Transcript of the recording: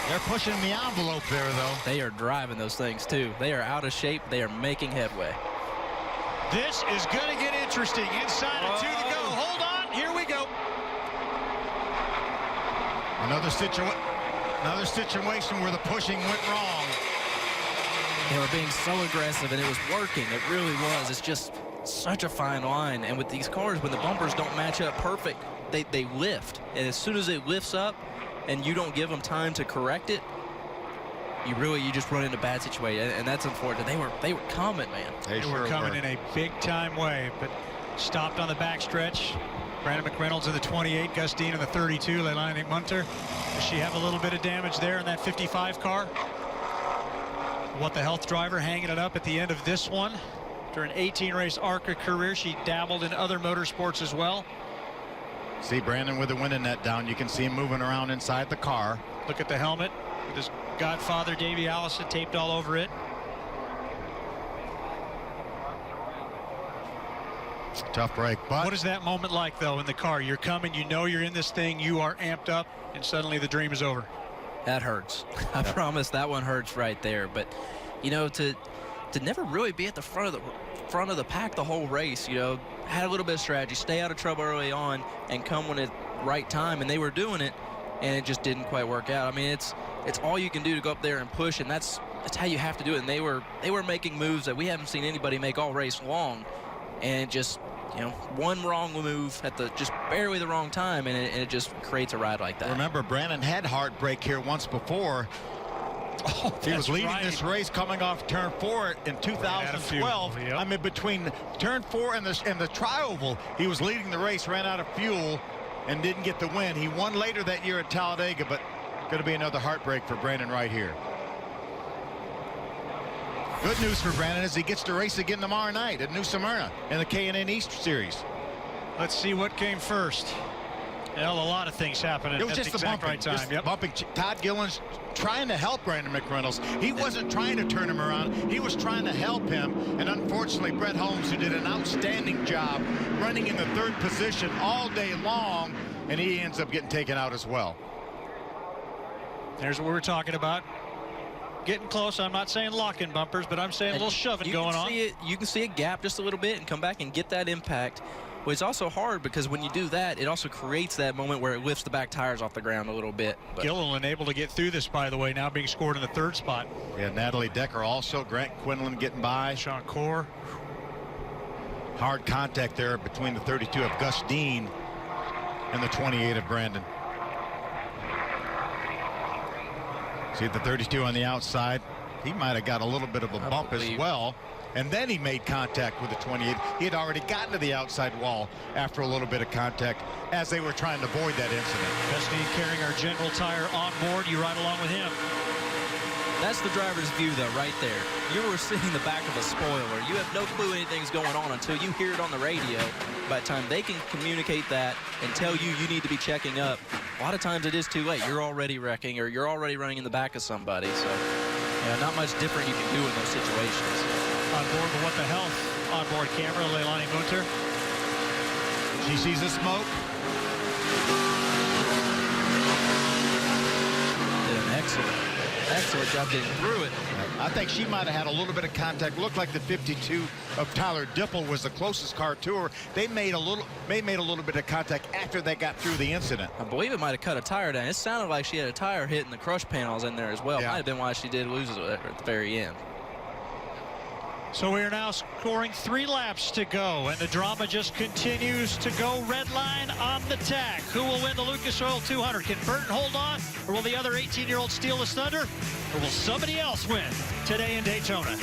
They're pushing the envelope there, though. They are driving those things, too. They are out of shape. They are making headway. This is going to get interesting. Inside of 2 to go. Hold on. Here we go. Another situation where the pushing went wrong. They were being so aggressive, and it was working. It really was. It's just such a fine line. And with these cars, when the bumpers don't match up perfect, they lift. And as soon as it lifts up and you don't give them time to correct it, you just run into bad situation. And that's unfortunate. They were coming, man. They were coming in a big-time way, but stopped on the backstretch. Brandon McReynolds in the 28, Gus Dean in the 32, Leilani Munter. Does she have a little bit of damage there in that 55 car? What the health driver hanging it up at the end of this one. After an 18-race ARCA career, she dabbled in other motorsports as well. See Brandon with the wind in net down. You can see him moving around inside the car. Look at the helmet with his godfather, Davey Allison, taped all over it. Tough break, but what is that moment like, though, in the car? You're coming, you know you're in this thing, you are amped up, and suddenly the dream is over. That hurts. I promise that one hurts right there. But, you know, to never really be at the front of the pack the whole race, you know, had a little bit of strategy, stay out of trouble early on, and come when it's right time. And they were doing it, and it just didn't quite work out. I mean, it's all you can do to go up there and push, and that's how you have to do it. And they were making moves that we haven't seen anybody make all race long, and just, you know, one wrong move at just barely the wrong time, and it just creates a ride like that. Remember, Brandon had heartbreak here once before. Oh, he was leading this race coming off turn 4 in 2012. Yep. I mean, between turn 4 and the tri-oval, he was leading the race, ran out of fuel, and didn't get the win. He won later that year at Talladega, but going to be another heartbreak for Brandon right here. Good news for Brandon is he gets to race again tomorrow night at New Smyrna in the K&N East Series. Let's see what came first. Well, a lot of things happening. It was just the bumping, right time. Yep. Bumping. Todd Gilliland's trying to help Brandon McReynolds. He wasn't trying to turn him around. He was trying to help him. And unfortunately, Brett Holmes, who did an outstanding job running in the 3rd position all day long, and he ends up getting taken out as well. There's what we were talking about. Getting close. I'm not saying locking bumpers, but I'm saying a little shoving going on. You can see a gap just a little bit and come back and get that impact. Well, it's also hard because when you do that, it also creates that moment where it lifts the back tires off the ground a little bit. Gilliland able to get through this, by the way, now being scored in the 3rd spot. Yeah, Natalie Decker also. Grant Quinlan getting by. Sean Core. Hard contact there between the 32 of Gus Dean and the 28 of Brandon. See the 32 on the outside. He might have got a little bit of a bump as well. And then he made contact with the 28. He had already gotten to the outside wall after a little bit of contact as they were trying to avoid that incident. Gus Dean carrying our General Tire on board. You ride along with him. That's the driver's view, though, right there. You were seeing the back of a spoiler. You have no clue anything's going on until you hear it on the radio. By the time they can communicate that and tell you need to be checking up, a lot of times it is too late. You're already wrecking or you're already running in the back of somebody. So, yeah, not much different you can do in those situations. On board with What the Health onboard camera, Leilani Munter. She sees the smoke. Did an excellent job getting through it. I think she might have had a little bit of contact. Looked like the 52 of Tyler Dipple was the closest car to her. They made a little bit of contact after they got through the incident. I believe it might have cut a tire down. It sounded like she had a tire hitting the crush panels in there as well. Yeah. Might have been why she did lose it at the very end. So we are now scoring 3 laps to go, and the drama just continues to go. Red line on the tack. Who will win the Lucas Oil 200? Can Burton hold on, or will the other 18-year-old steal his thunder, or will somebody else win today in Daytona?